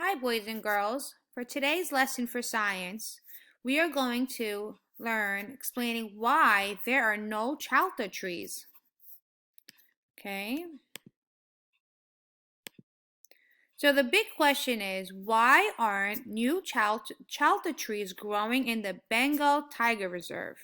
Hi, boys and girls. For today's lesson for science, we are going to learn explaining why there are no chalta trees. Okay? So the big question is, why aren't new chalta trees growing in the Bengal Tiger Reserve?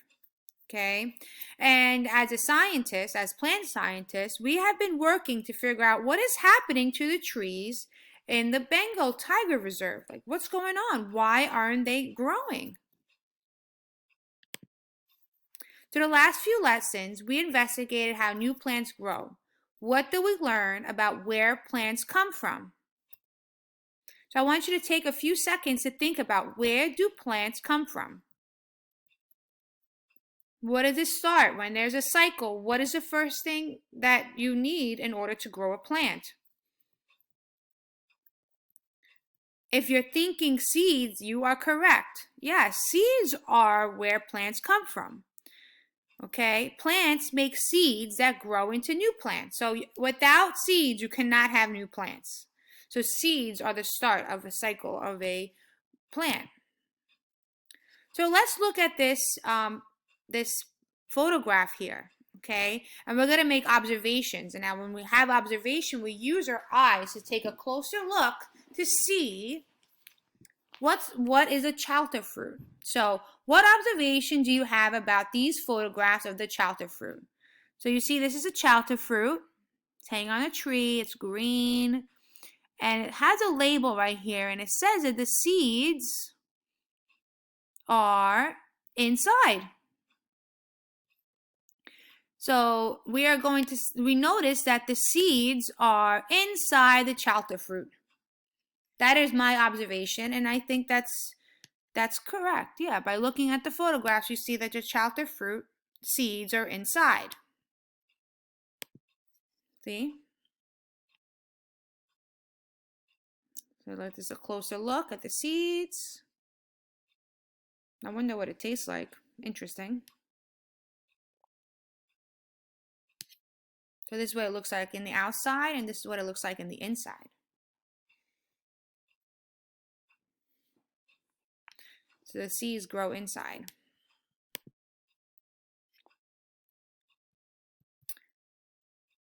Okay? And as a scientist, as plant scientists, we have been working to figure out what is happening to the trees in the Bengal Tiger Reserve. Like, what's going on? Why aren't they growing? So the last few lessons, we investigated how new plants grow. What did we learn about where plants come from? So I want you to take a few seconds to think about, where do plants come from? What does it start? When there's a cycle, what is the first thing that you need in order to grow a plant? If you're thinking seeds, you are correct. Yes, seeds are where plants come from. Okay, plants make seeds that grow into new plants. So without seeds, you cannot have new plants. So seeds are the start of a cycle of a plant. So let's look at this photograph here. Okay, and we're going to make observations. And now when we have observation, we use our eyes to take a closer look to see what is a chalta fruit. So what observation do you have about these photographs of the chalta fruit? So you see this is a chalta fruit. It's hanging on a tree. It's green. And it has a label right here. And it says that the seeds are inside. So we notice that the seeds are inside the chalta fruit. That is my observation, and I think that's correct. Yeah, by looking at the photographs, you see that the chalta fruit seeds are inside. See? So let's a closer look at the seeds. I wonder what it tastes like. Interesting. So this is what it looks like in the outside, and this is what it looks like in the inside. So the seeds grow inside.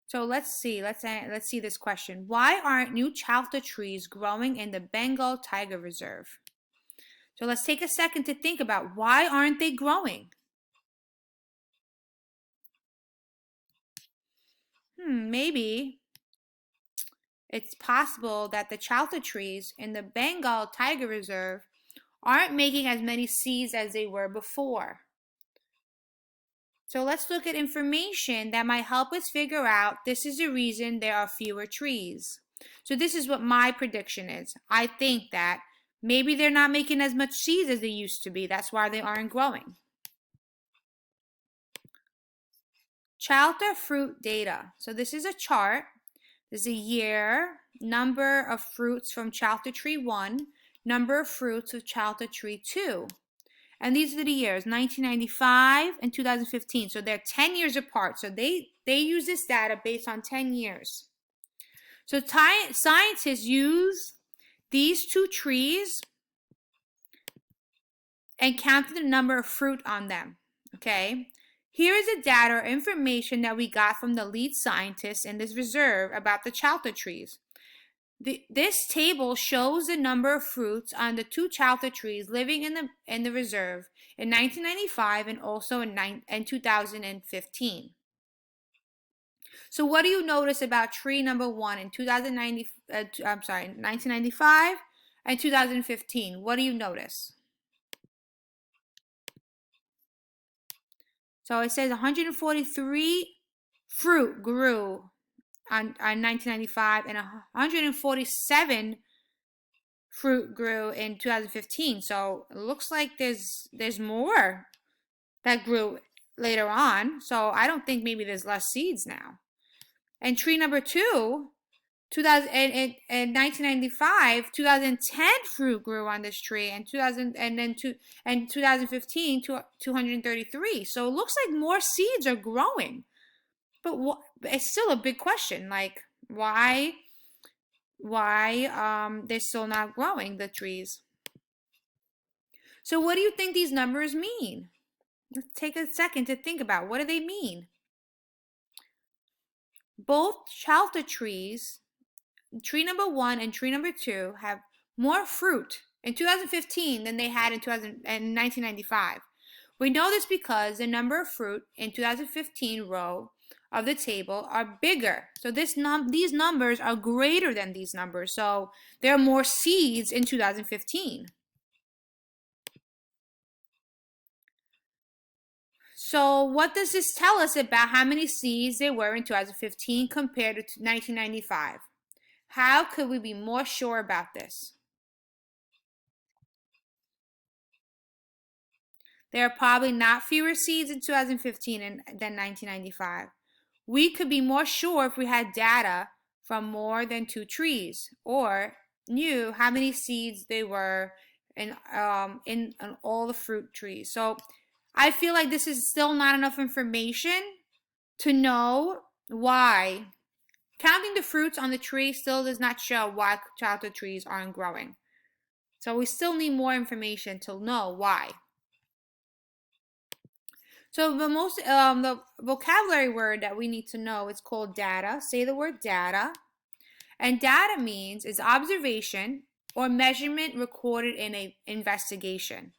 So let's see this question. Why aren't new chalta trees growing in the Bengal Tiger Reserve? So let's take a second to think about, why aren't they growing? Maybe it's possible that the chalta trees in the Bengal Tiger Reserve aren't making as many seeds as they were before. So let's look at information that might help us figure out this is the reason there are fewer trees. So this is what my prediction is. I think that maybe they're not making as much seeds as they used to be. That's why they aren't growing. Chalta fruit data. So this is a chart. There's a year, number of fruits from chalta tree 1, number of fruits of chalta tree 2. And these are the years, 1995 and 2015. So they're 10 years apart. So they use this data based on 10 years. So scientists use these two trees and counted the number of fruit on them. Okay. Here is the data or information that we got from the lead scientists in this reserve about the chalta trees. This table shows the number of fruits on the two chalta trees living in the reserve in 1995 and also in 2015. So what do you notice about tree number 1 in 1995 and 2015? What do you notice? So it says 143 fruit grew on 1995 and 147 fruit grew in 2015. So it looks like there's more that grew later on. So I don't think maybe there's less seeds now. And tree number 2, 1995, 2010 fruit grew on this tree, and 2015 to 233. So it looks like more seeds are growing. But it's still a big question, like why they're still not growing, the trees. So what do you think these numbers mean? Let's take a second to think about what do they mean. Both shelter trees, tree number 1 and tree number 2, have more fruit in 2015 than they had in 1995. We know this because the number of fruit in 2015 row of the table are bigger. So these numbers are greater than these numbers. So there are more seeds in 2015. So what does this tell us about how many seeds there were in 2015 compared to 1995? How could we be more sure about this? There are probably not fewer seeds in 2015 than 1995. We could be more sure if we had data from more than 2 trees or knew how many seeds there were in all the fruit trees. So I feel like this is still not enough information to know why. Counting the fruits on the tree still does not show why childhood trees aren't growing. So we still need more information to know why. So the vocabulary word that we need to know is called data. Say the word data. And data means is observation or measurement recorded in an investigation.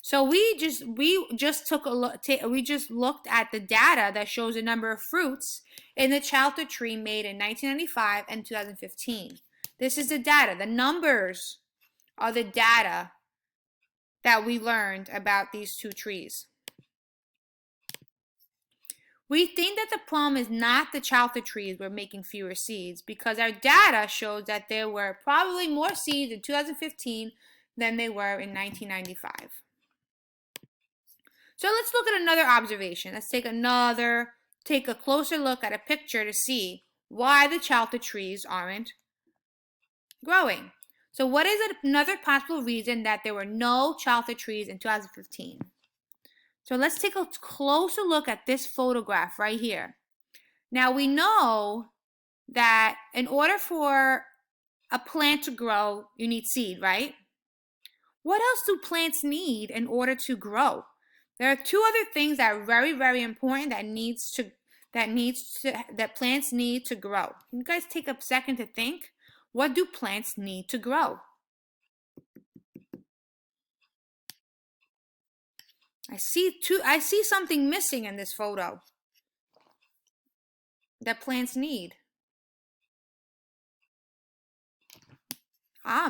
So we just looked at the data that shows the number of fruits in the childhood tree made in 1995 and 2015. This is the data. The numbers are the data that we learned about these 2 trees. We think that the problem is not the childhood trees were making fewer seeds because our data shows that there were probably more seeds in 2015 than they were in 1995. So let's look at another observation. Let's take a closer look at a picture to see why the childhood trees aren't growing. So what is another possible reason that there were no childhood trees in 2015? So let's take a closer look at this photograph right here. Now we know that in order for a plant to grow, you need seed, right? What else do plants need in order to grow? There are 2 other things that are very, very important that plants need to grow. Can you guys take a second to think? What do plants need to grow? I see something missing in this photo that plants need.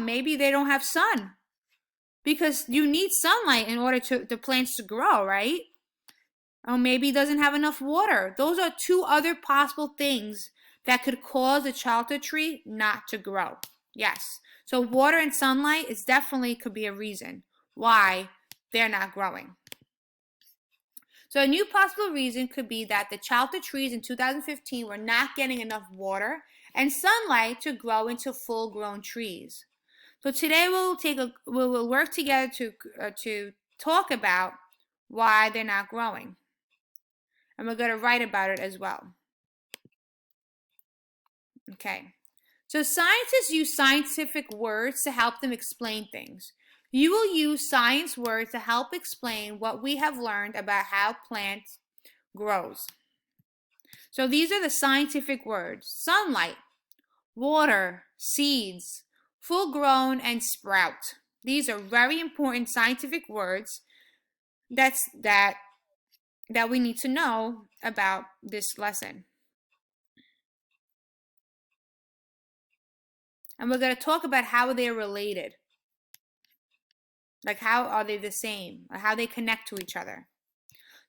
Maybe they don't have sun. Because you need sunlight in order to the plants to grow, right? Or maybe it doesn't have enough water. Those are 2 other possible things that could cause a childhood tree not to grow. Yes. So water and sunlight is definitely could be a reason why they're not growing. So a new possible reason could be that the childhood trees in 2015 were not getting enough water and sunlight to grow into full-grown trees. So today we will work together to talk about why they're not growing. And we're going to write about it as well. Okay. So scientists use scientific words to help them explain things. You will use science words to help explain what we have learned about how plants grows. So these are the scientific words: sunlight, water, seeds, full grown, and sprout. These are very important scientific words that we need to know about this lesson. And we're going to talk about how they are related. Like how are they the same? Or how they connect to each other.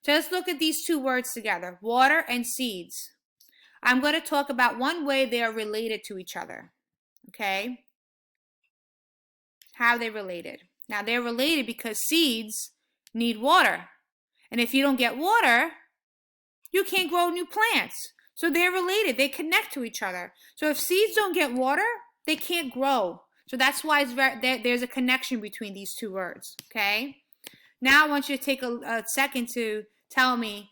So let's look at these 2 words together: water and seeds. I'm going to talk about one way they are related to each other. Okay? How they're related. Now they're related because seeds need water. And if you don't get water, you can't grow new plants. So they're related. They connect to each other. So if seeds don't get water, they can't grow. So that's why there's a connection between these 2 words. Okay? Now I want you to take a second to tell me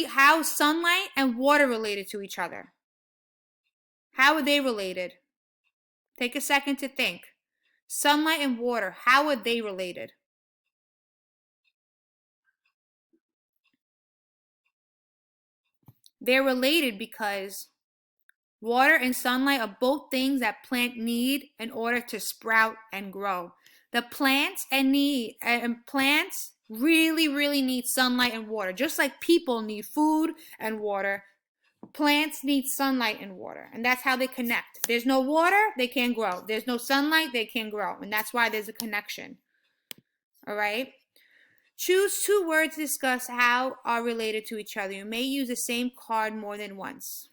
how sunlight and water related to each other. How are they related? Take a second to think. Sunlight and water, how are they related? They're related because water and sunlight are both things that plants need in order to sprout and grow. The plants plants really need sunlight and water. Just like people need food and water, plants need sunlight and water, and that's how they connect. There's no water, they can't grow. There's no sunlight, they can't grow, and that's why there's a connection. All right? Choose 2 words to discuss how are related to each other. You may use the same card more than once.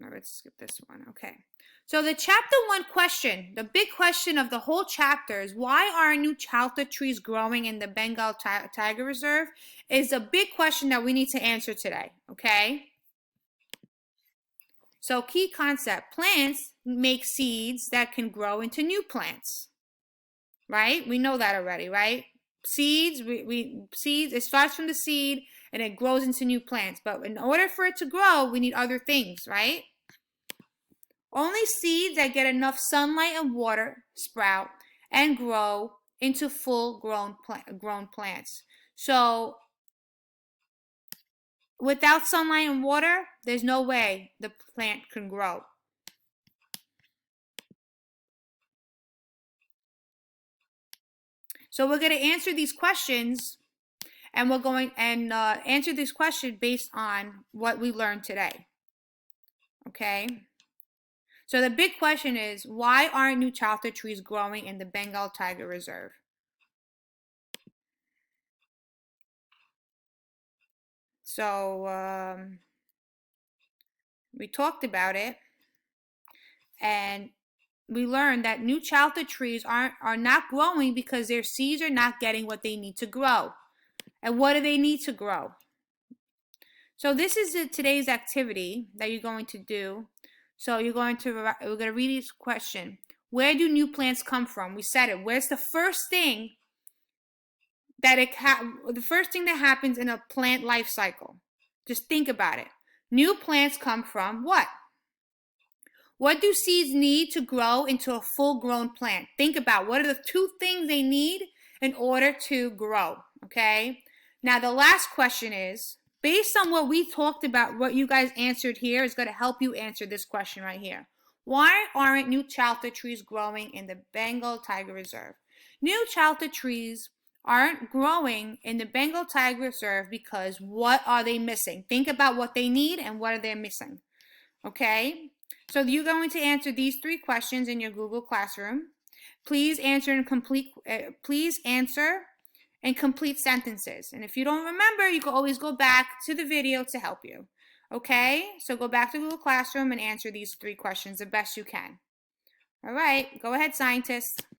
Let's skip this one. Okay. So the chapter 1 question, the big question of the whole chapter is why aren't new chalta trees growing in the Bengal Tiger Reserve is a big question that we need to answer today. Okay. So key concept, plants make seeds that can grow into new plants. Right? We know that already, right? Seeds, seeds, it starts from the seed and it grows into new plants. But in order for it to grow, we need other things, right? Only seeds that get enough sunlight and water sprout and grow into full-grown plants. So without sunlight and water, there's no way the plant can grow. So we're going to answer these questions, and we're going and answer this question based on what we learned today. Okay? So the big question is, why aren't new chalta trees growing in the Bengal Tiger Reserve? So we talked about it, and we learned that new chalta trees are not growing because their seeds are not getting what they need to grow. And what do they need to grow? So this is today's activity that you're going to do. So we're going to read this question. Where do new plants come from? We said it. Where's the first thing that happens in a plant life cycle? Just think about it. New plants come from what? What do seeds need to grow into a full-grown plant? Think about what are the 2 things they need in order to grow, okay? Now, the last question is, based on what we talked about, what you guys answered here is going to help you answer this question right here. Why aren't new chalta trees growing in the Bengal Tiger Reserve? New chalta trees aren't growing in the Bengal Tiger Reserve because what are they missing? Think about what they need and what are they missing, okay? So you're going to answer these 3 questions in your Google Classroom. Please answer in complete sentences. And if you don't remember, you can always go back to the video to help you. Okay? So go back to Google Classroom and answer these 3 questions the best you can. All right, go ahead, scientists.